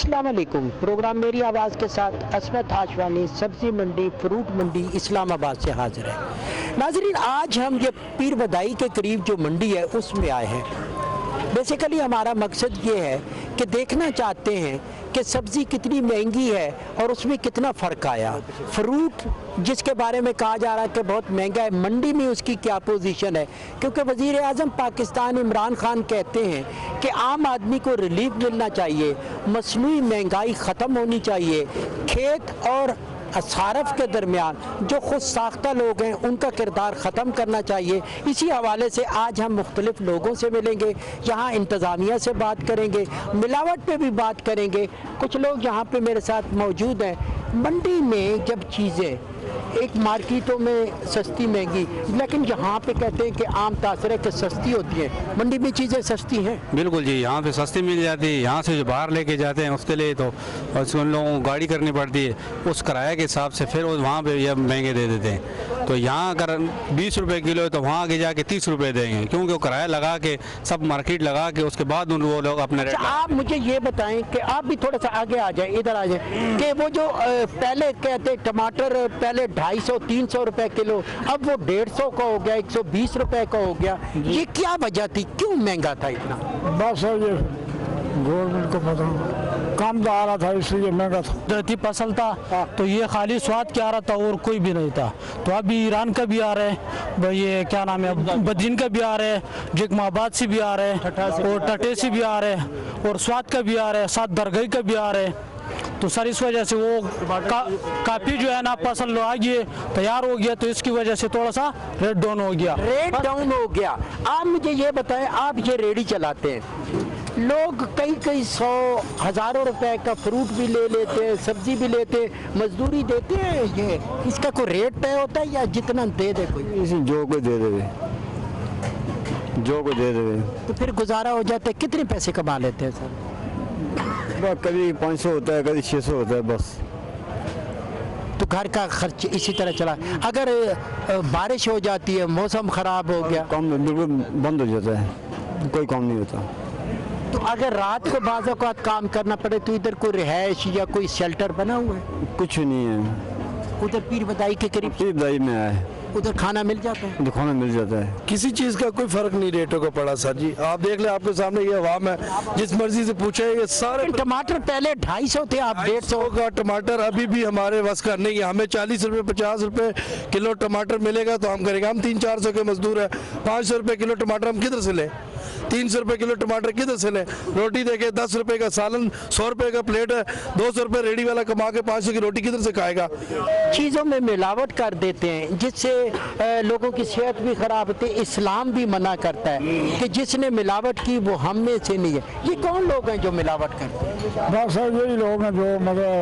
अस्सलाम वालेकुम। प्रोग्राम मेरी आवाज़ के साथ असमत हाशवानी सब्ज़ी मंडी फ्रूट मंडी इस्लामाबाद से हाजिर है। नाज़रीन, आज हम ये पीर बदाई के करीब जो मंडी है उसमें आए हैं। बेसिकली हमारा मकसद ये है कि देखना चाहते हैं कि सब्ज़ी कितनी महंगी है और उसमें कितना फ़र्क आया। फ्रूट जिसके बारे में कहा जा रहा है कि बहुत महंगा है, मंडी में उसकी क्या पोजीशन है, क्योंकि वज़ीर आज़म पाकिस्तान इमरान खान कहते हैं कि आम आदमी को रिलीफ मिलना चाहिए, मसनूई महंगाई ख़त्म होनी चाहिए, खेत और सारफ के दरमियान जो खुद साख्ता लोग हैं उनका किरदार ख़त्म करना चाहिए। इसी हवाले से आज हम मुख्तलिफ़ लोगों से मिलेंगे, यहाँ इंतज़ामिया से बात करेंगे, मिलावट पे भी बात करेंगे। कुछ लोग यहाँ पे मेरे साथ मौजूद हैं। मंडी में जब चीज़ें एक मार्केटों में सस्ती महंगी, लेकिन यहाँ पे कहते हैं कि आम तासर है कि सस्ती होती है, मंडी में चीज़ें सस्ती हैं। बिल्कुल जी, यहाँ पे सस्ती मिल जाती है। यहाँ से जो बाहर लेके जाते हैं उसके लिए तो उन लोगों को गाड़ी करनी पड़ती है, उस किराए के हिसाब से फिर वहाँ पे ये महंगे दे देते हैं। तो यहाँ अगर 20 रुपये किलो है तो वहाँ आगे जाके 30 रुपये देंगे, क्योंकि वो किराया लगा के सब मार्केट लगा के उसके बाद उन वो लोग अपने रेट। आप मुझे ये बताएं कि आप भी थोड़ा सा आगे आ जाए, इधर आ जाए, कि वो जो पहले कहते टमाटर पहले 250-300 रुपए किलो, अब वो 150 का हो गया, 120 रुपए का हो गया, ये क्या वजह थी, क्यों महंगा था इतना? बस ये गवर्नमेंट को पता कम आ रहा था इसलिए महंगा था। कुदरती फसल था तो ये खाली स्वाद क्या आ रहा था और कोई भी नहीं था। तो अभी ईरान का भी आ रहा है, ये क्या नाम है, बदीन का भी आ रहा है, जगमाबाद से भी आ रहा है और टटे से भी आ रहा है और स्वाद का भी आ रहा है, साथ दरगई का भी आ रहा है। तो सर इस वजह से वो काफ़ी जो है ना फसल आ गई तैयार हो गया, तो इसकी वजह से थोड़ा सा रेट डाउन हो गया। रेट डाउन हो गया। आप मुझे ये बताएं, आप ये रेडी चलाते हैं, लोग कई 100 हज़ारों रुपए का फ्रूट भी ले लेते हैं, सब्जी भी लेते हैं, मजदूरी देते हैं, ये इसका कोई रेट तय होता है या जितना दे दे कोई? जो कोई दे देवे, जो कोई दे देवे तो फिर गुजारा हो जाता है। कितने पैसे कमा लेते हैं सर? कभी 500 होता है, कभी 600 होता है बस। तो घर का खर्च इसी तरह चला। अगर बारिश हो जाती है, मौसम ख़राब हो गया, काम बिल्कुल बंद हो जाता है, कोई काम नहीं होता। तो अगर रात को बाज़ औक़ात काम करना पड़े तो इधर कोई रिहाइश या कोई शेल्टर बना हुआ है? कुछ नहीं है। उधर पीर बदाई के करीब पीर बदाई में आया है, उधर खाना मिल जाता है, उधर खाना मिल जाता है। किसी चीज़ का कोई फर्क नहीं रेटों का पड़ा सर जी। आप देख ले, आपके सामने ये आवाम है, जिस मर्जी से पूछे ये सारे। टमाटर पहले 250 थे, आप 150 का टमाटर अभी भी हमारे बस का नहीं है। हमें 40 रुपये 50 रुपये किलो टमाटर मिलेगा तो हम करेंगे। हम 300-400 के मजदूर है, 500 रुपये किलो टमाटर हम किधर से लें? 300 रुपये किलो टमाटर किधर से लें? रोटी देके 10 रुपये का सालन, 100 रुपये का प्लेट है, 200 रुपये रेडी वाला कमा के 500 की रोटी किधर से खाएगा? चीज़ों में मिलावट कर देते हैं, जिससे लोगों की सेहत भी खराब होती है। इस्लाम भी मना करता है कि जिसने मिलावट की वो हम में से नहीं है। ये कौन लोग हैं जो मिलावट करते हैं? बस यही लोग हैं जो मगर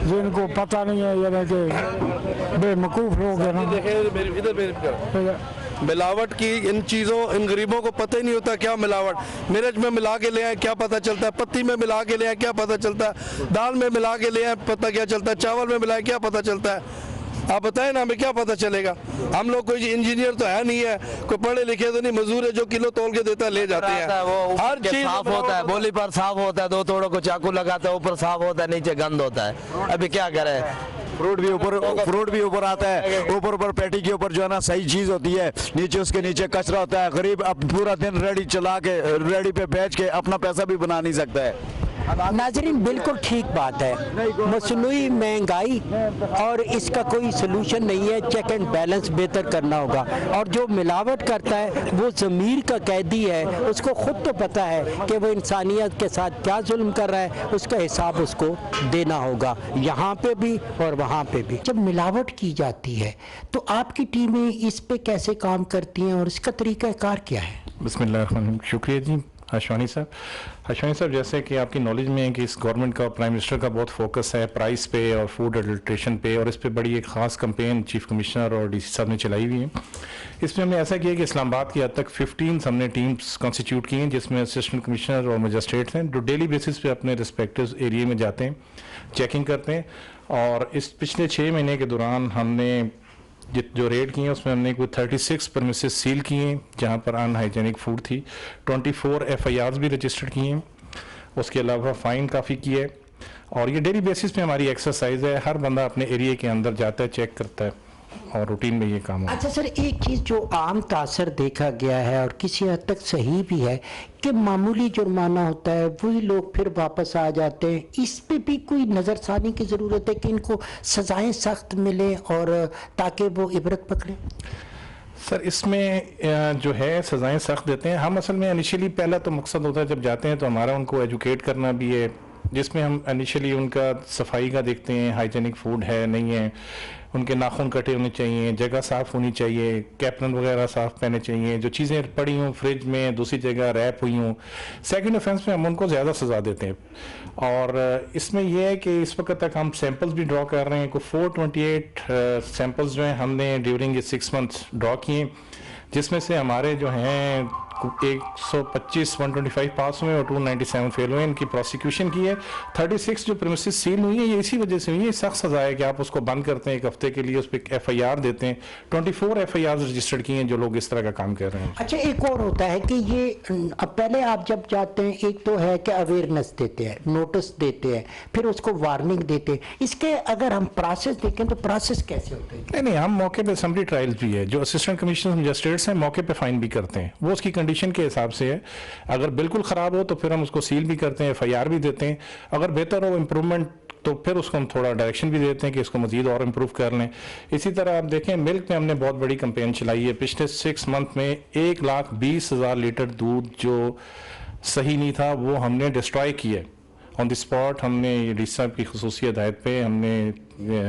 जिनको पता नहीं है, यानी कि बेवकूफ़ लोग हैं ना। मिलावट की इन चीज़ों, इन गरीबों को पता ही नहीं होता क्या मिलावट। मिर्च में मिला के ले आए क्या पता चलता है, पत्ती में मिला के ले आए क्या पता चलता है, दाल में मिला के ले आए पता क्या चलता है, चावल में मिलाए क्या पता चलता है? आप बताएं ना, हमें क्या पता चलेगा? हम लोग कोई इंजीनियर तो है नहीं है, कोई पढ़े लिखे तो नहीं, मजदूर है जो किलो तोल के देता है ले जाते हैं। हर चीज साफ होता है, बोली पर साफ होता है, 2 तोड़ों को चाकू लगाता है, ऊपर साफ होता है, नीचे गंद होता है। अभी क्या करें? फ्रूट भी ऊपर आता है, ऊपर पैटी के ऊपर जो है ना सही चीज होती है, नीचे उसके नीचे कचरा होता है। गरीब अब पूरा दिन रेडी चला के रेडी पे बेच के अपना पैसा भी बना नहीं सकता है। नाजरीन, बिल्कुल ठीक बात है। मसनूई महंगाई और इसका कोई सलूशन नहीं है। चेक एंड बैलेंस बेहतर करना होगा, और जो मिलावट करता है वो ज़मीर का कैदी है। उसको खुद तो पता है कि वो इंसानियत के साथ क्या जुल्म कर रहा है, उसका हिसाब उसको देना होगा, यहाँ पे भी और वहाँ पे भी। जब मिलावट की जाती है तो आपकी टीमें इस पे कैसे काम करती हैं और इसका तरीक़ाकार क्या है? बिस्मिल्लाह, शुक्रिया जी हाशवानी साहब। हाशवानी साहब, जैसे कि आपकी नॉलेज में है कि इस गवर्नमेंट का, प्राइम मिनिस्टर का बहुत फोकस है प्राइस पे और फूड एडल्ट्रेशन पे, और इस पे बड़ी एक ख़ास कैंपेन चीफ कमिश्नर और डीसी साहब ने चलाई हुई है। इसमें हमने ऐसा किया कि इस्लामाबाद की हद तक 15 हमने टीम्स कॉन्स्टिट्यूट की हैं, जिसमें असिस्टेंट कमिश्नर और मजिस्ट्रेट्स हैं, जो डेली बेसिस पे अपने रिस्पेक्टिव एरिया में जाते हैं, चेकिंग करते हैं। और इस पिछले 6 महीने के दौरान हमने जो रेड किए हैं उसमें हमने कोई 36 परमिसेस सील किए हैं जहाँ पर अनहाइजेनिक फूड थी, 24 FIRs भी रजिस्टर्ड किए हैं, उसके अलावा फ़ाइन काफ़ी की है, और ये डेली बेसिस पे हमारी एक्सरसाइज है। हर बंदा अपने एरिया के अंदर जाता है, चेक करता है, और रूटीन में ये काम होता है। अच्छा सर, एक चीज़ जो आम तासर देखा गया है और किसी हद तक सही भी है कि मामूली जुर्माना होता है, वही लोग फिर वापस आ जाते हैं। इस पे भी कोई नज़रसानी की ज़रूरत है कि इनको सज़ाएं सख्त मिलें और ताकि वो इबरत पकड़ें। सर इसमें जो है सज़ाएं सख्त देते हैं हम। असल में इनिशियली पहला तो मकसद होता है जब जाते हैं तो हमारा उनको एजुकेट करना भी है, जिसमें हम इनिशियली उनका सफाई का देखते हैं, हाइजीनिक फूड है नहीं है, उनके नाखून कटे होने चाहिए, जगह साफ़ होनी चाहिए, कैप्टन वगैरह साफ़ पहने चाहिए, जो चीज़ें पड़ी हों फ्रिज में दूसरी जगह रैप हुई हों। सेकंड ऑफेंस में हम उनको ज़्यादा सज़ा देते हैं, और इसमें यह है कि इस वक्त तक हम सैम्पल्स भी ड्रॉ कर रहे हैं। को 428 सैम्पल्स जो हैं हमने ड्यूरिंग ये 6 मंथ्स ड्रॉ किए, जिसमें से हमारे जो हैं 125 पास हुए और 297 फेल हुए। इनकी प्रोसिक्यूशन की है। 36 जो प्रीमिसेस सील हुई है ये इसी वजह से हुई है। सख्त सजा है कि आप उसको बंद करते हैं 1 हफ्ते के लिए, उस पर FIR देते हैं। 24 FIR रजिस्टर्ड किए हैं जो लोग इस तरह का काम कर रहे हैं। अच्छा, एक और होता है कि ये अब पहले आप जब जाते हैं, एक तो है कि अवेयरनेस देते हैं, नोटिस देते हैं, फिर उसको वार्निंग देते हैं। इसके अगर हम प्रोसेस देखें तो प्रोसेस कैसे होते हैं? नहीं, हम मौके पे असम्बली ट्रायल्स भी है, जो असिस्टेंट कमिश्नर मजिस्ट्रेट्स हैं मौके पे फाइन भी करते हैं, वो उसकी कंडीशन के हिसाब से है। अगर बिल्कुल ख़राब हो तो फिर हम उसको सील भी करते हैं, FIR भी देते हैं। अगर बेहतर हो इम्प्रूवमेंट तो फिर उसको हम थोड़ा डायरेक्शन भी देते हैं कि इसको मजीद और इम्प्रूव कर लें। इसी तरह आप देखें मिल्क में हमने बहुत बड़ी कैंपेन चलाई है। पिछले 6 मंथ में 1,20,000 लीटर दूध जो सही नहीं था वो हमने डिस्ट्रॉय किया ऑन द स्पॉट। हमने डी साहब की खसूसी हिदायत पे हमने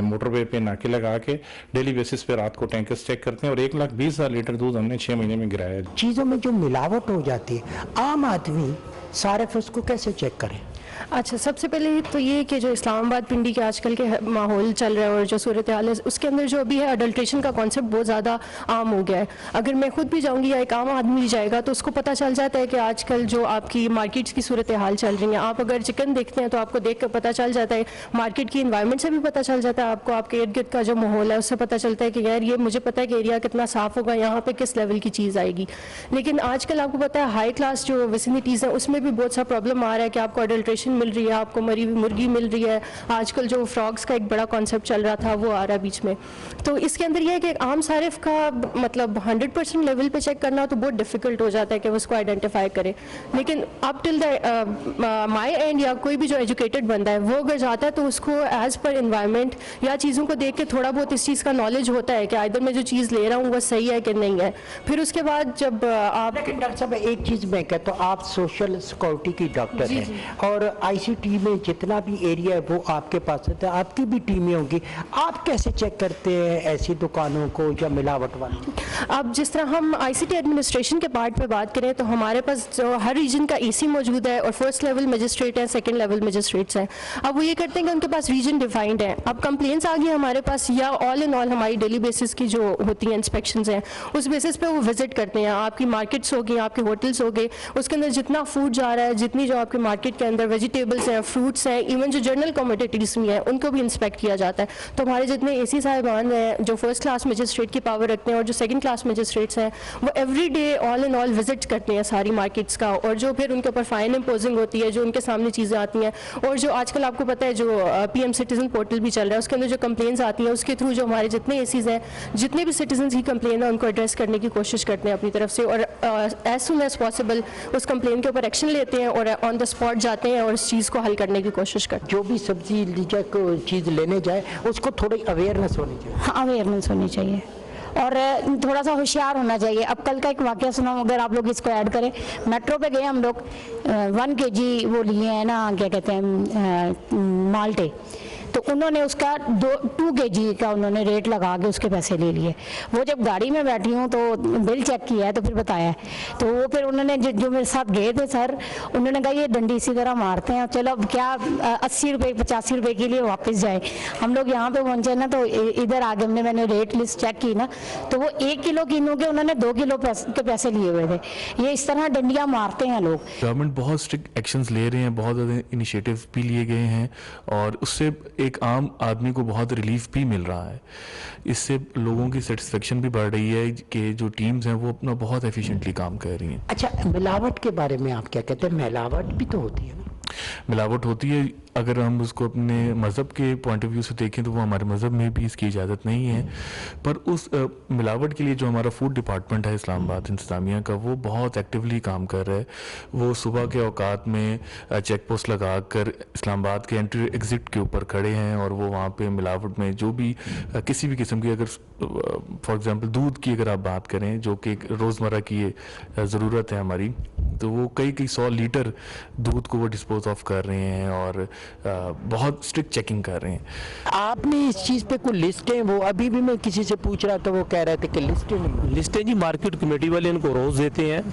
मोटरवे पे नाके लगा के डेली बेसिस पे रात को टैंकर्स चेक करते हैं, और 1,20,000 लीटर दूध हमने 6 महीने में गिराया। चीज़ों में जो मिलावट हो जाती है, आम आदमी सारिफ उसको कैसे चेक करे? अच्छा, सबसे पहले तो ये कि जो इस्लामाबाद पिंडी के आजकल के माहौल चल रहा है और जो सूरत हाल है उसके अंदर जो अभी है अडल्ट्रेशन का कॉन्सेप्ट बहुत ज़्यादा आम हो गया है। अगर मैं खुद भी जाऊंगी या एक आम आदमी भी जाएगा तो उसको पता चल जाता है कि आजकल जो आपकी मार्केट्स की सूरत हाल चल रही है। आप अगर चिकन देखते हैं तो आपको देख कर पता चल जाता है, मार्केट की इन्वायरमेंट से भी पता चल जाता है आपको, आपके इर्द गिर्द का जो माहौल है उससे पता चलता है कि यार ये मुझे पता है कि एरिया कितना साफ़ होगा, यहाँ पर किस लेवल की चीज़ आएगी। लेकिन आजकल आपको पता है हाई क्लास जो विसिनिटीज़ हैं उसमें भी बहुत सा प्रॉब्लम आ रहा है कि आपको अडल्ट्रेशन मिल रही है, आपको मरी हुई मुर्गी मिल रही है। आजकल जो फ्रॉग्स का एक बड़ा कॉन्सेप्ट चल रहा था वो आ रहा है बीच में। तो इसके अंदर यह है कि आम सारिफ का मतलब 100% लेवल पे चेक करना तो बहुत डिफिकल्ट हो जाता है कि वो उसको आइडेंटिफाई करे। लेकिन up till the my and या कोई भी जो एजुकेटेड बंदा है वो अगर जाता है तो उसको एज पर इन्वायरमेंट या चीज़ों को देख के थोड़ा बहुत इस चीज़ का नॉलेज होता है कि आइदर मैं जो चीज़ ले रहा हूँ वो सही है कि नहीं है। फिर उसके बाद जब आप डॉक्टर साहब एक चीज़ मैं कहता हूँ, आप सोशल सिक्योरिटी की डॉक्टर हैं और ICT में जितना भी एरिया है वो आपके पास होता है, आपकी भी टीमें होंगी। आप कैसे चेक करते हैं ऐसी दुकानों को या मिलावट वाली? अब जिस तरह हम ICT एडमिनिस्ट्रेशन के पार्ट पे बात करें तो हमारे पास जो हर रीजन का EC मौजूद है और फर्स्ट लेवल मजिस्ट्रेट है, सेकंड लेवल मजिस्ट्रेट्स हैं। अब वो ये करते हैं कि उनके पास रीजन डिफाइंड है। अब कंप्लेंट्स आ गई हमारे पास या ऑल इन ऑल हमारी डेली बेसिस की जो होती हैं इंस्पेक्शंस हैं उस बेसिस पे वो विजिट करते हैं। आपकी मार्केट्स होगी, आपके होटल्स हो गए, उसके अंदर जितना फूड जा रहा है, जितनी जो आपके मार्केट के अंदर वेजिटेबल्स हैं, फ्रूट्स हैं, इवन जो जनरल कमोडिटीज़ भी हैं उनको भी इंस्पेक्ट किया जाता है। तो हमारे जितने AC साहिबान हैं जो फर्स्ट क्लास मजिस्ट्रेट की पावर रखते हैं और जो सेकंड क्लास मजिस्ट्रेट्स हैं वो every day all in all visit करते हैं सारी मार्केट्स का, और जो फिर उनके ऊपर फाइन इम्पोजिंग होती है, जो उनके सामने चीज़ें आती हैं, और जो आजकल आपको पता है जो PM सिटीजन पोर्टल भी चल रहा है उसके अंदर जो कंप्लेंट्स आती हैं उसके थ्रू जो हमारे जितने ACs हैं, जितने भी सिटीजन की कंप्लेन है उनको एड्रेस करने की कोशिश करते हैं अपनी तरफ से, और एज सुन एज पॉसिबल उस कंप्लेन के ऊपर एक्शन लेते हैं और ऑन द स्पॉट जाते हैं और इस चीज़ को हल करने की कोशिश करते हैं। जो भी सब्जी लीजा को चीज़ लेने जाए उसको थोड़ी अवेयरनेस होनी चाहिए। हाँ, अवेयरनेस होनी चाहिए और थोड़ा सा होशियार होना चाहिए। अब कल का एक वाकया सुना, अगर आप लोग इसको ऐड करें, मेट्रो पे गए हम लोग, 1 kg वो लिए हैं ना, क्या कहते हैं, माल्टे, तो उन्होंने उसका 2 kg का उन्होंने रेट लगा के उसके पैसे ले लिए। वो जब गाड़ी में बैठी हूँ तो बिल चेक किया है तो फिर बताया, तो वो फिर उन्होंने जो मेरे साथ गए थे सर, उन्होंने कहा ये डंडी इसी तरह मारते हैं, चलो अब क्या 80 रुपये 85 रुपये के लिए वापस जाए। हम लोग यहाँ पे पहुँचे ना तो इधर आगे मैंने रेट लिस्ट चेक की ना तो वो 1 किलो कीनों के उन्होंने 2 किलो के पैसे लिए हुए थे। ये इस तरह डंडियाँ मारते हैं लोग। गवर्नमेंट बहुत स्ट्रिक्ट एक्शंस ले रहे हैं, बहुत ज़्यादा इनिशिएटिव भी लिए गए हैं और उससे एक आम आदमी को बहुत रिलीफ भी मिल रहा है। इससे लोगों की सेटिस्फेक्शन भी बढ़ रही है कि जो टीम्स हैं वो अपना बहुत एफिशिएंटली काम कर रही हैं। अच्छा, मिलावट के बारे में आप क्या कहते हैं? मिलावट भी तो होती है ना? मिलावट होती है। अगर हम उसको अपने मज़हब के पॉइंट ऑफ व्यू से देखें तो वो हमारे मज़हब में भी इसकी इजाज़त नहीं है, पर उस मिलावट के लिए जो हमारा फूड डिपार्टमेंट है इस्लामाबाद इंतज़ामिया का, वो बहुत एक्टिवली काम कर रहा है। वो सुबह के औकात में चेक पोस्ट लगा कर इस्लामाबाद के एंट्री एग्ज़िट के ऊपर खड़े हैं और वो वहाँ पे मिलावट में जो भी किसी भी किस्म की, अगर फॉर एग्ज़ाम्पल दूध की अगर आप बात करें जो कि रोज़मर्रा की ज़रूरत है हमारी, तो वो कई 100 लीटर दूध को वो डिस्पोज ऑफ कर रहे हैं और बहुत स्ट्रिक्ट चेकिंग कर रहे हैं। आपने इस चीज़ पे कोई लिस्टें, वो अभी भी मैं किसी से पूछ रहा था, वो कह रहे थे कि लिस्टें नहीं। लिस्टें जी मार्केट कमेटी वाले इनको रोज़ देते हैं,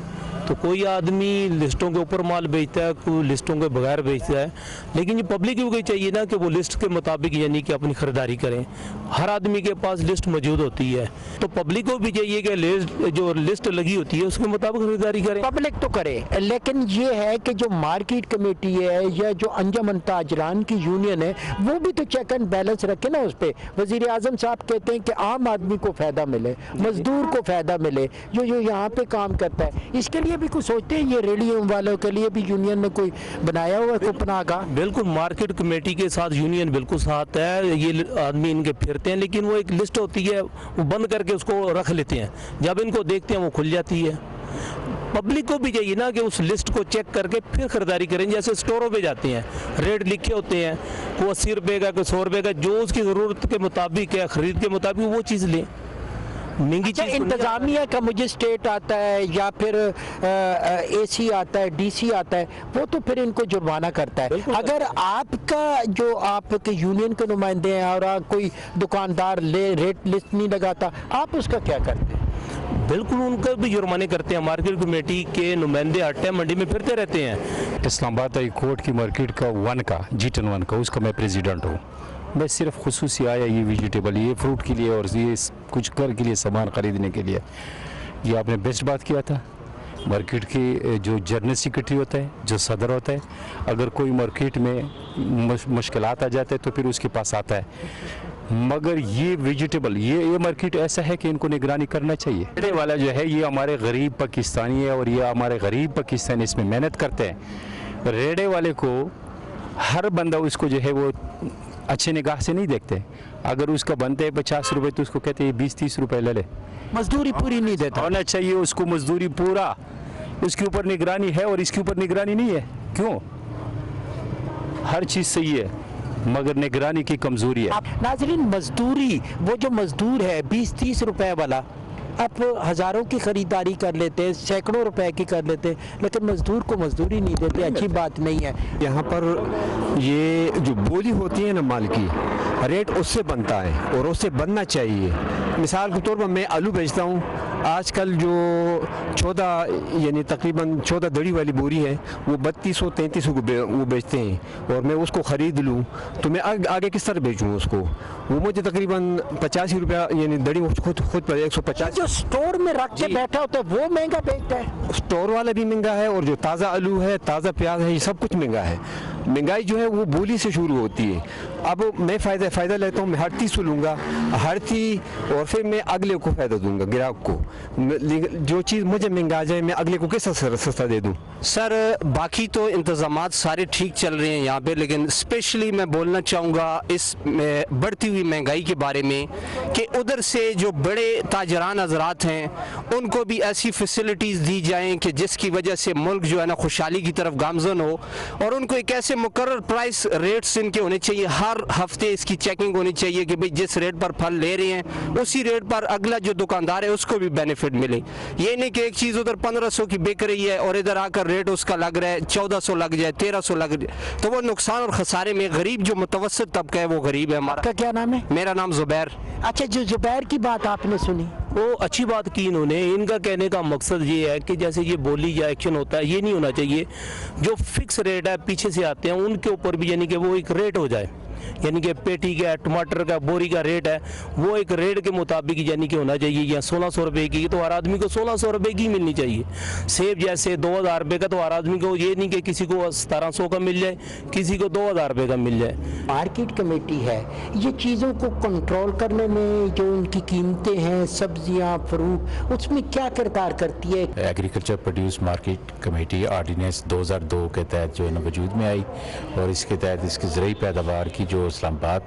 तो कोई आदमी लिस्टों के ऊपर माल बेचता है, कोई लिस्टों के बगैर बेचता है, लेकिन ये पब्लिक को चाहिए ना कि वो लिस्ट के मुताबिक यानी कि अपनी ख़रीदारी करें। हर आदमी के पास लिस्ट मौजूद होती है, तो पब्लिक को भी चाहिए कि जो लिस्ट लगी होती है उसके मुताबिक खरीदारी करें। पब्लिक तो करे, लेकिन ये है कि जो मार्केट कमेटी है या जो अंजुमन ताजरान की यूनियन है, वो भी तो चेक एंड बैलेंस रखे ना उस पर। वज़ीर आज़म साहब कहते हैं कि आम आदमी को फ़ायदा मिले, मजदूर को फ़ायदा मिले, जो यहाँ पे काम करता है। इसके लिए भी कुछ सोचते हैं, ये रेडियो वालों के लिए भी यूनियन ने कोई बनाया हुआ है कोपना का? बिल्कुल, मार्केट कमेटी के साथ यूनियन बिल्कुल साथ है। ये आदमी इनके फिरते हैं, लेकिन वो एक लिस्ट होती है, वो बंद करके उसको रख लेते हैं, जब इनको देखते हैं वो खुल जाती है। पब्लिक को भी चाहिए ना कि उस लिस्ट को चेक करके फिर खरीदारी करें। जैसे स्टोरों पे जाते हैं, रेट लिखे होते हैं, कोई 80 रुपये का, कोई 100 रुपये का, जो उसकी ज़रूरत के मुताबिक है, ख़रीद के मुताबिक वो चीज़ लें। महंगी चीज़ इंतज़ामिया का मुझे स्टेट आता है या फिर एसी आता है, डीसी आता है, वो तो फिर इनको जुर्माना करता है। अगर आपका जो आपके यूनियन के नुमाइंदे हैं और कोई दुकानदार रेट लिस्ट नहीं लगाता, आप उसका क्या करते हैं? बिल्कुल, उनका भी जुर्माने करते हैं। मार्केट कमेटी के नुमाइंदे हर टाइम मंडी में फिरते रहते हैं। इस्लामाबाद हाई कोर्ट की मार्केट का G10 1 का, उसका मैं प्रेसिडेंट हूँ। मैं सिर्फ खुसूसी आया ये वेजिटेबल, ये फ्रूट के लिए और ये कुछ घर के लिए सामान ख़रीदने के लिए। ये आपने बेस्ट बात किया था। मार्केट की जो जनरल सेक्रेटरी होता है, जो सदर होता है, अगर कोई मार्केट में मुश्किलात आ जाते हैं तो फिर उसके पास आता है। मगर ये वेजिटेबल, ये मार्केट ऐसा है कि इनको निगरानी करना चाहिए। रेडे वाला जो है ये हमारे गरीब पाकिस्तानी है और ये हमारे गरीब पाकिस्तानी इसमें मेहनत करते हैं। रेडे वाले को हर बंदा उसको जो है वो अच्छे निगाह से नहीं देखते। अगर उसका बनते है 50 रुपये तो उसको कहते हैं 20-30 रुपये ले ले। मजदूरी पूरी नहीं देता होना चाहिए उसको, मजदूरी पूरा, उसके ऊपर निगरानी है और इसके ऊपर निगरानी नहीं है। क्यों? हर चीज़ सही है मगर निगरानी की कमज़ोरी है। नाज़रीन, मजदूरी, वो जो मजदूर है 20-30 रुपए वाला, आप हज़ारों की ख़रीदारी कर लेते हैं, सैकड़ों रुपए की कर लेते हैं, लेकिन मजदूर को मजदूरी नहीं देते। अच्छी बात नहीं है। यहाँ पर ये जो बोली होती है ना माल की, रेट उससे बनता है और उससे बनना चाहिए। मिसाल के तौर पर मैं आलू बेचता हूँ, आजकल जो 14 यानी तकरीबन 14 दड़ी वाली बोरी है वो 3200-3300 को वो बेचते हैं और मैं उसको ख़रीद लूँ तो मैं आगे किस तरह बेचूँ उसको? वो मुझे तकरीबन 85 रुपया यानी दड़ी खुद पर 150। जो स्टोर में रख के बैठा होता है वो महंगा बेचता है। स्टोर वाला भी महंगा है और जो ताज़ा आलू है, ताज़ा प्याज है, ये सब कुछ महंगा है। महंगाई जो है वो बोली से शुरू होती है। अब मैं फ़ायदा लेता हूँ, मैं हर 30 लूँगा, हर 30 और फिर मैं अगले को फ़ायदा दूँगा, ग्राहक को। जो चीज़ मुझे महंगा आ जाए मैं अगले को कैसा सस्ता दे दूँ? सर, बाकी तो इंतज़ामात सारे ठीक चल रहे हैं यहाँ पे, लेकिन स्पेशली मैं बोलना चाहूँगा इस बढ़ती हुई महंगाई के बारे में कि उधर से जो बड़े ताजरान हज़रात हैं उनको भी ऐसी फैसिलिटीज़ दी जाएँ कि जिसकी वजह से मुल्क जो है ना खुशहाली की तरफ गामज़न हो, और उनको एक ऐसे मुकर्रर प्राइस रेट्स इनके होने चाहिए। हर हफ्ते इसकी चेकिंग होनी चाहिए कि भाई जिस रेट पर फल ले रहे हैं उसी रेट पर अगला जो दुकानदार है उसको भी बेनिफिट मिले। ये नहीं कि एक चीज़ उधर 1500 की बिक रही है और इधर आकर रेट उसका लग रहा है 1400 लग जाए, 1300 लग जाए, तो वो नुकसान और खसारे में गरीब जो मुतवस्सित तबका है वो गरीब है। हमारा आपका क्या नाम है? मेरा नाम जुबैर। अच्छा, जो जुबैर की बात आपने सुनी, वो अच्छी बात की इन्होंने। इनका कहने का मकसद ये है कि जैसे ये बोली या एक्शन होता है, ये नहीं होना चाहिए। जो फिक्स रेट है पीछे से आते हैं उनके ऊपर भी यानी कि वो एक रेट हो जाए। यानी कि पेटी का टमाटर का बोरी का रेट है वो एक रेट के मुताबिक यानी कि होना चाहिए। या 1600 रुपये की तो हर आदमी को 1600 रुपये की मिलनी चाहिए। सेब जैसे 2000 रुपये का तो हर आदमी को ये नहीं कि किसी को 1700 का मिल जाए, किसी को 2000 रुपये का मिल जाए। मार्केट कमेटी है, ये चीज़ों को कंट्रोल करने में जो उनकी कीमतें हैं सब्जियां फ्रूट, उसमें क्या किरदार करती है? Agriculture produce market committee ordinance 2002 के तहत जो है ना वजूद में आई और इसके तहत इसकी ज़रूरी पैदावार की जो इस्लामाबाद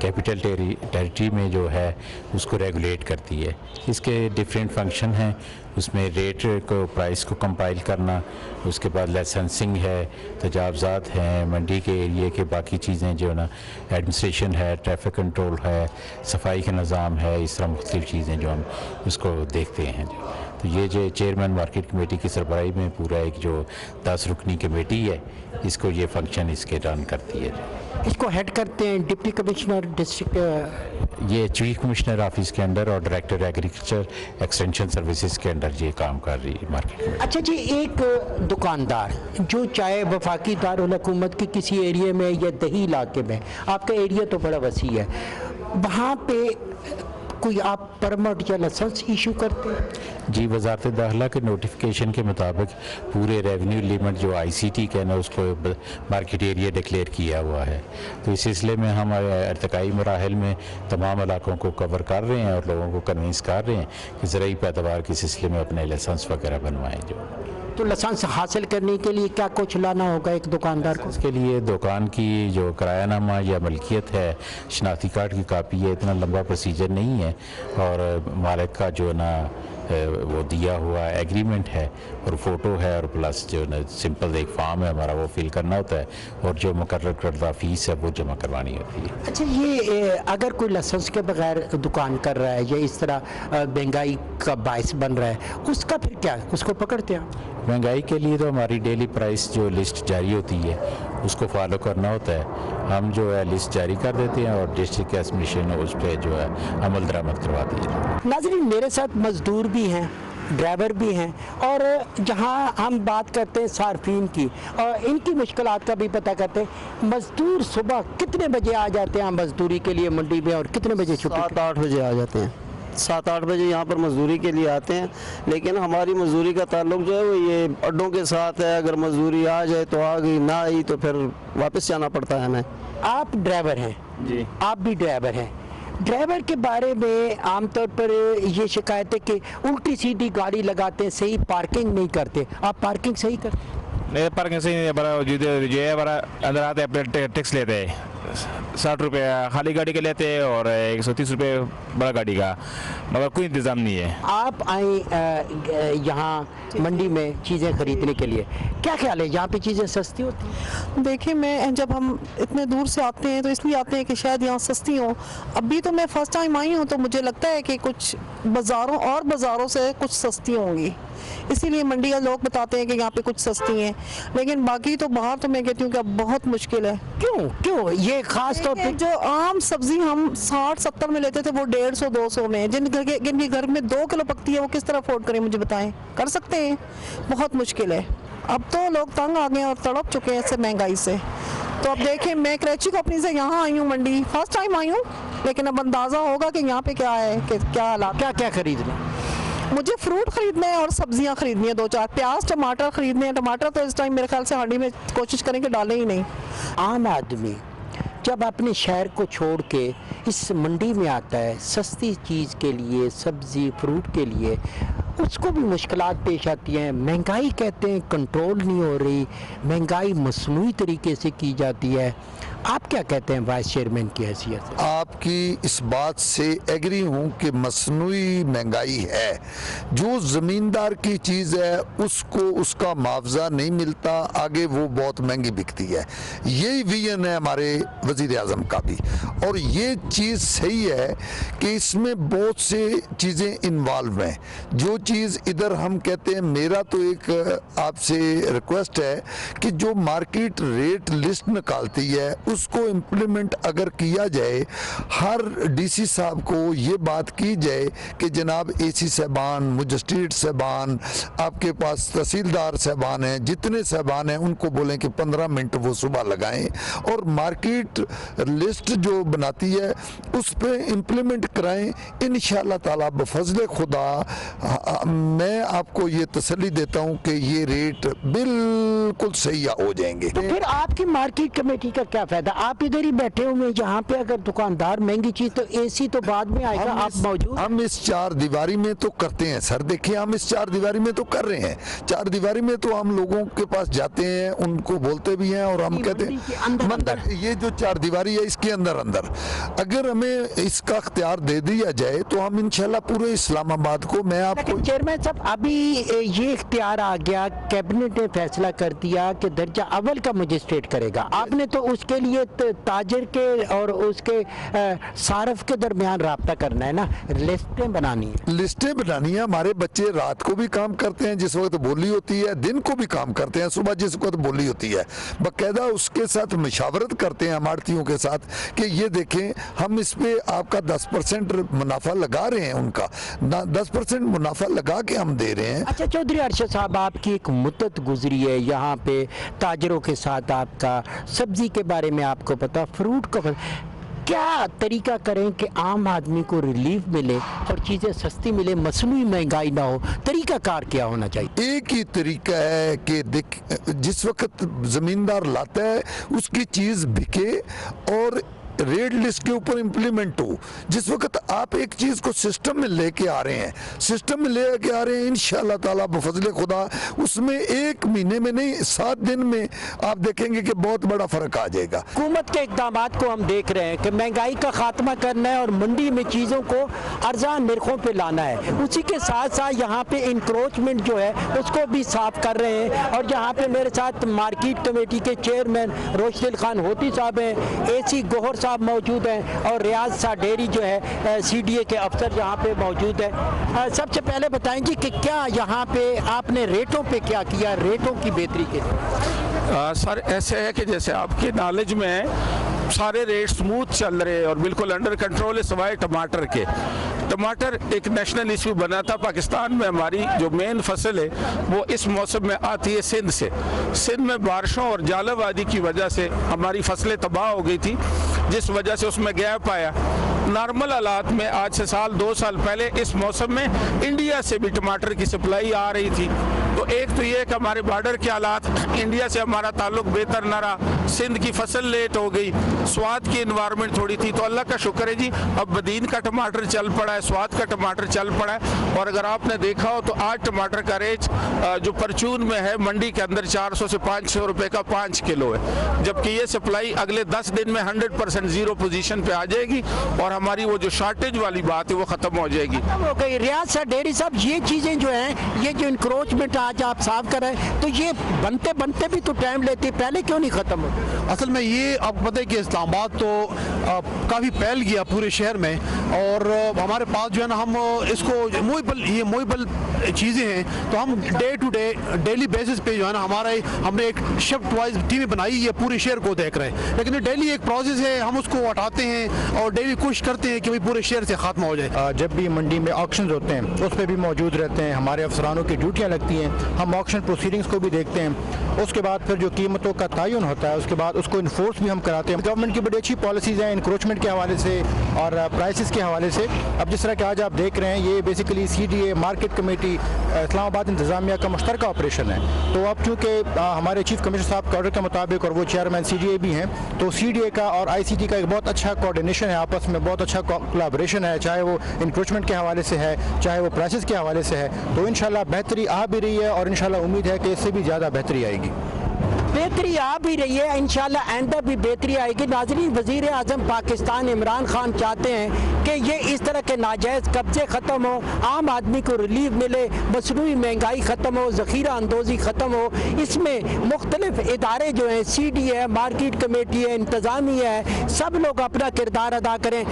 कैपिटल टेरिटरी में जो है उसको रेगुलेट करती है। इसके डिफरेंट फंक्शन हैं, उसमें रेट को प्राइस को कंपाइल करना, उसके बाद लाइसेंसिंग है, तजावज़ात हैं, मंडी के एरिए के बाकी चीज़ें जो है ना एडमिनिस्ट्रेशन है, ट्रैफिक कंट्रोल है, सफाई का निज़ाम है, इस तरह मुख्तलिफ चीज़ें जो हम उसको देखते हैं। तो ये जो चेयरमैन मार्केट कमेटी की सरबराही में पूरा एक जो 10 रुकनी कमेटी है, इसको ये फंक्शन इसके रन करती है। इसको हेड करते हैं डिप्टी कमिश्नर डिस्ट्रिक्ट, ये चीफ कमिश्नर ऑफिस के अंडर और डायरेक्टर एग्रीकल्चर एक्सटेंशन सर्विसेज के अंडर ये काम कर रही है मार्केट में। अच्छा जी, एक दुकानदार जो चाहे वफाकी दारुल हुकूमत की किसी एरिया में या दही इलाके में, आपका एरिया तो बड़ा वसी है, वहाँ पे कोई आप परमिट या लाइसेंस इशू करते हैं? जी, वजारत दाखिला के नोटिफिकेशन के मुताबिक पूरे रेवेन्यू लिमिट जो ICT का ना उसको मार्केट एरिया डिक्लेयर किया हुआ है। तो इस सिलसिले में हम अर्तकाई मराहल में तमाम इलाकों को कवर कर रहे हैं और लोगों को कन्विंस कर रहे हैं कि ज़रूरी पैदावार के सिलसिले में अपने लाइसेंस वगैरह बनवाएं। जो तो लाइसेंस हासिल करने के लिए क्या कुछ लाना होगा एक दुकानदार को? इसके लिए दुकान की जो किरायानामा या मलकियत है, शनाख्ती कार्ड की कापी है, इतना लंबा प्रोसीजर नहीं है और मालिक का जो ना वो दिया हुआ एग्रीमेंट है और फ़ोटो है और प्लस जो ना सिंपल एक फॉर्म है हमारा, वो फिल करना होता है और जो मुकर्रर करदा फीस है वो जमा करवानी होती है। अच्छा, ये अगर कोई लाइसेंस के बगैर दुकान कर रहा है या इस तरह महंगाई का बायस बन रहा है, उसका फिर क्या, उसको पकड़ते हैं? महंगाई के लिए तो हमारी डेली प्राइस जो लिस्ट जारी होती है उसको फॉलो करना होता है। हम जो है लिस्ट जारी कर देते हैं और डिस्ट्रिक्ट एडमिनिस्ट्रेशन उस पर जो है अमल दरामद करवाती है। नाज़रीन, मेरे साथ मजदूर भी हैं, ड्राइवर भी हैं और जहां हम बात करते हैं सार्फिन की और इनकी मुश्किलात का भी पता करते हैं। मजदूर सुबह कितने बजे आ जाते हैं मजदूरी के लिए मंडी में और कितने बजे छुट्टी? 7-8 बजे आ जाते हैं। 7-8 बजे यहाँ पर मजदूरी के लिए आते हैं, लेकिन हमारी मजदूरी का ताल्लुक जो है वो ये अड्डों के साथ है। अगर मजदूरी आ जाए तो आ गई, ना आई तो फिर वापस जाना पड़ता है हमें। आप ड्राइवर हैं जी? आप भी ड्राइवर हैं। ड्राइवर के बारे में आमतौर पर ये शिकायत है कि उल्टी सीधी गाड़ी लगाते हैं, सही पार्किंग नहीं करते। आप पार्किंग सही करते हैं? नहीं, पार्किंग सही नहीं है। बड़ा जो है बड़ा अंदर आते हैं, टैक्स लेते हैं 60 रुपये खाली गाड़ी के लेते हैं और 130 रुपये बड़ा गाड़ी का, मगर कोई इंतज़ाम नहीं है। आप आए यहाँ मंडी में चीज़ें खरीदने के लिए, क्या ख्याल है यहाँ पे चीज़ें सस्ती होती हैं? देखिए, मैं जब हम इतने दूर से आते हैं तो इसलिए आते हैं कि शायद यहाँ सस्ती हो। अभी तो मैं फ़र्स्ट टाइम आई हूँ तो मुझे लगता है कि कुछ बाज़ारों से कुछ सस्ती होंगी, इसीलिए मंडी के लोग बताते हैं कि यहाँ पे कुछ सस्ती हैं। लेकिन बाकी तो बाहर तो मैं कहती हूँ कि अब बहुत मुश्किल है। क्यों ये खास तौर पे जो आम सब्जी हम 60-70 में लेते थे वो 150-200 में, जिनके घर में 2 किलो पकती है वो किस तरह अफोर्ड करें, मुझे बताएं? कर सकते हैं? बहुत मुश्किल है। अब तो लोग तंग आ गए और तड़प चुके हैं इससे महंगाई से। तो अब देखें, मैं कराची कंपनी से यहाँ आई हूँ मंडी, फर्स्ट टाइम आई हूँ, लेकिन अब अंदाज़ा होगा कि यहाँ पे क्या है, कि क्या हालात। क्या खरीदना? मुझे फ्रूट खरीदने हैं और सब्जियां खरीदनी है, 2-4 प्याज टमाटर खरीदने हैं। टमाटर तो इस टाइम मेरे ख्याल से हांडी में कोशिश करें कि डालें ही नहीं। आम आदमी जब अपने शहर को छोड़ के इस मंडी में आता है सस्ती चीज़ के लिए, सब्ज़ी फ्रूट के लिए, उसको भी मुश्किलात पेश आती हैं। महंगाई कहते हैं कंट्रोल नहीं हो रही, महंगाई मसनूई तरीके से की जाती है। आप क्या कहते हैं वाइस चेयरमैन की हैसियत से? आपकी इस बात से एग्री हूँ कि मसनूई महंगाई है। जो ज़मींदार की चीज़ है उसको उसका मुआवजा नहीं मिलता, आगे वो बहुत महंगी बिकती है। यही विजन है हमारे वज़ीर आज़म का भी, और ये चीज़ सही है कि इसमें बहुत से चीज़ें इन्वॉल्व हैं। जो चीज़ इधर हम कहते हैं, मेरा तो एक आपसे रिक्वेस्ट है कि जो मार्केट रेट लिस्ट निकालती है उसको इम्प्लीमेंट अगर किया जाए, हर डीसी साहब को ये बात की जाए कि जनाब एसी साहबान, मजिस्ट्रेट साहबान, आपके पास तहसीलदार साहबान हैं, जितने साहबान हैं उनको बोलें कि 15 मिनट वो सुबह लगाएं और मार्केट लिस्ट जो बनाती है उस पर इम्प्लीमेंट कराएं। इंशाअल्लाह ताला बफज़ल खुदा मैं आपको ये तसल्ली देता हूँ कि ये रेट बिल्कुल सही हो जाएंगे। तो फिर आपकी मार्केट कमेटी का क्या फायदा? आप इधर ही बैठे हुए हैं, जहाँ पे अगर दुकानदार महंगी चीज तो एसी तो बाद में आएगा, आप मौजूद। हम इस चार दीवारी में तो करते हैं सर, देखिए हम इस चार दीवारी में तो कर रहे हैं। चार दीवारी में तो हम लोगों के पास जाते हैं, उनको बोलते भी हैं और हम कहते हैं अंदर ये जो चार दीवारी है इसके अंदर अगर हमें इसका अख्तियार दे दिया जाए तो हम इंशाल्लाह पूरे इस्लामाबाद को, मैं आपको चेयरमैन साहब अभी ये इख्तियार आ गया, कैबिनेट ने फैसला कर दिया कि दर्जा अव्वल का मजिस्ट्रेट करेगा। आपने तो उसके लिए ताजर के और उसके सारफ के दरमियान राब्ता करना है ना, लिस्टें बनानी है। लिस्टें बनानी है। हमारे बच्चे रात को भी काम करते हैं जिस वक्त बोली होती है, दिन को भी काम करते हैं सुबह जिस वक्त बोली होती है। बाकायदा उसके साथ मशावरत करते हैं आड़तियों के साथ कि ये देखें हम इस पे आपका 10% मुनाफा लगा रहे हैं, उनका 10% मुनाफा लगा के हम दे रहे हैं। अच्छा चौधरी अरशद साहब, आपकी एक मुद्दत गुजरी है यहाँ पे ताजरों के साथ, आपका सब्जी के बारे में आपको पता, फ्रूट का पता, क्या तरीका करें कि आम आदमी को रिलीफ मिले और चीज़ें सस्ती मिले, मसनूई महंगाई ना हो? तरीका कार क्या होना चाहिए? एक ही तरीका है कि जिस वक्त ज़मींदार लाता है उसकी चीज़ बिके और रेट लिस्ट के ऊपर इम्प्लीमेंट हो। जिस वक्त आप एक चीज को सिस्टम में लेके आ रहे हैं, सिस्टम में लेके आ रहे हैं, इंशाअल्लाह ताला बफज़ल खुदा उसमें 1 महीने में नहीं 7 दिन में आप देखेंगे कि बहुत बड़ा फर्क आ जाएगा। हुकूमत के इक़दामात को हम देख रहे हैं कि महंगाई का खात्मा करना है और मंडी में चीज़ों को अर्जान निर्खों पे लाना है। उसी के साथ साथ यहाँ पे इंक्रोचमेंट जो है उसको भी साफ कर रहे हैं। और यहाँ पे मेरे साथ मार्केट कमेटी के चेयरमैन रोशदिल खान होती साहब हैं, AC गोहर साहब मौजूद हैं और रियाज सा डेरी जो है CDA के अफसर यहाँ पे मौजूद है। सबसे पहले बताएंगे कि क्या यहाँ पे आपने रेटों पे क्या किया, रेटों की बेहतरी के लिए? सर ऐसे है कि जैसे आपके नॉलेज में सारे रेट स्मूथ चल रहे हैं और बिल्कुल अंडर कंट्रोल है, सिवाय टमाटर के। टमाटर एक नेशनल इशू बना था पाकिस्तान में। हमारी जो मेन फसल है वो इस मौसम में आती है सिंध से। सिंध में बारिशों और जालावादी की वजह से हमारी फसलें तबाह हो गई थी, जिस वजह से उसमें गैप आया। नॉर्मल हालात में आज से 2 साल पहले इस मौसम में इंडिया से भी टमाटर की सप्लाई आ रही थी। तो एक तो ये कि हमारे बॉर्डर के हालात, इंडिया से हमारा ताल्लुक बेहतर न रहा, सिंध की फसल लेट हो गई, स्वाद की इन्वायरमेंट थोड़ी थी। तो अल्लाह का शुक्र है जी, अब बदीन का टमाटर चल पड़ा है, स्वाद का टमाटर चल पड़ा है। और अगर आपने देखा हो तो आज टमाटर का रेट जो परचून में है मंडी के अंदर 400 से 500 रुपए का 5 किलो है, जबकि ये सप्लाई अगले 10 दिन में 100% जीरो पोजीशन पे आ जाएगी और हमारी वो जो शॉर्टेज वाली बात है वो खत्म हो जाएगी। हो गई। रियाज साहब डेयरी साहब, ये चीज़ें जो हैं, ये जो इंक्रोचमेंट आज आप साफ कर रहे हैं, तो ये बनते बनते भी तो टाइम लेती है, पहले क्यों नहीं खत्म होती? असल में ये आपको पता है कि इस्लामाबाद तो काफ़ी फैल गया पूरे शहर में और हमारे पास जो है ना, हम इसको मूवेबल चीज़ें हैं तो हम day to day daily basis पे जो है ना हमने एक शिफ्ट वाइज टीमें बनाई है, पूरे शहर को देख रहे हैं। लेकिन डेली एक प्रोसेस है, हम उसको हटाते हैं और डेली कोशिश करते हैं कि भाई पूरे शहर से खात्मा हो जाए। जब भी मंडी में ऑक्शन होते हैं उस पर भी मौजूद रहते हैं, हमारे अफसरानों की ड्यूटियाँ लगती हैं, हम ऑक्शन प्रोसीडिंग्स को भी देखते हैं। उसके बाद फिर जो कीमतों का तयन होता है उसके बाद उसको इन्फोर्स भी हम कराते हैं। गवर्नमेंट की बड़ी अच्छी पॉलिसीज़ हैं इंक्रोचमेंट के हवाले से और प्राइसेस के हवाले से। अब जिस तरह कि आज आप देख रहे हैं, ये basically CDA market committee Islamabad इंतज़ामिया का मुश्तरका ऑपरेशन है। तो अब चूँकि हमारे चीफ कमिश्नर साहब के ऑर्डर के मुताबिक और वो चेयरमैन CDA भी हैं, तो CDA का और ICT का एक बहुत अच्छा कोऑर्डिनेशन है, आपस में बहुत अच्छा कोलैबोरेशन है, चाहे वो इंक्रोचमेंट के हवाले से है, चाहे वो प्राइसेस के हवाले से है। तो इंशाल्लाह बेहतरी आ भी रही है और इंशाल्लाह उम्मीद है कि इससे भी ज़्यादा बेहतरी आएगी। बेहतरी आ भी रही है, इंशाल्लाह आइंदा भी बेहतरी आएगी। नाज़रीन, वज़ीर आज़म पाकिस्तान इमरान खान चाहते हैं कि कि ये इस तरह के नाजायज़ कब्जे ख़त्म हो, आम आदमी को रिलीफ मिले, मसनूई महंगाई ख़त्म हो, ज़ख़ीरा अंदोज़ी ख़त्म हो। इसमें मुख्तलिफ इदारे जो हैं, CD है, मार्केट कमेटी है, इंतज़ामिया है, सब लोग अपना किरदार अदा करें।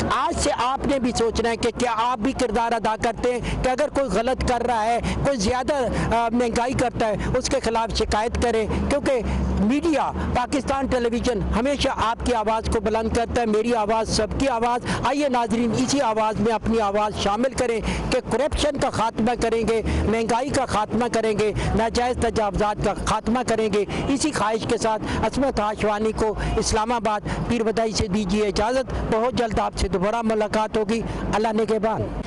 आज से आपने भी सोचना है कि क्या आप भी किरदार अदा करते हैं कि अगर कोई गलत कर रहा है, कोई ज़्यादा महंगाई करता है, उसके खिलाफ शिकायत करें, क्योंकि मीडिया, पाकिस्तान टेलीविज़न हमेशा आपकी आवाज़ को बुलंद करता है। मेरी आवाज़ सबकी आवाज़। आइए नाजरीन, इसी आवाज़ में अपनी आवाज़ शामिल करें कि करप्शन का खात्मा करेंगे, महंगाई का खात्मा करेंगे, नाजायज़ तजावुज़ात का खात्मा करेंगे। इसी ख्वाहिश के साथ असमत हाशवानी को इस्लामाबाद पीर बदाई से दीजिए इजाज़त। बहुत जल्द आपसे दोबारा मुलाकात होगी। अल्लाह ने के बाद।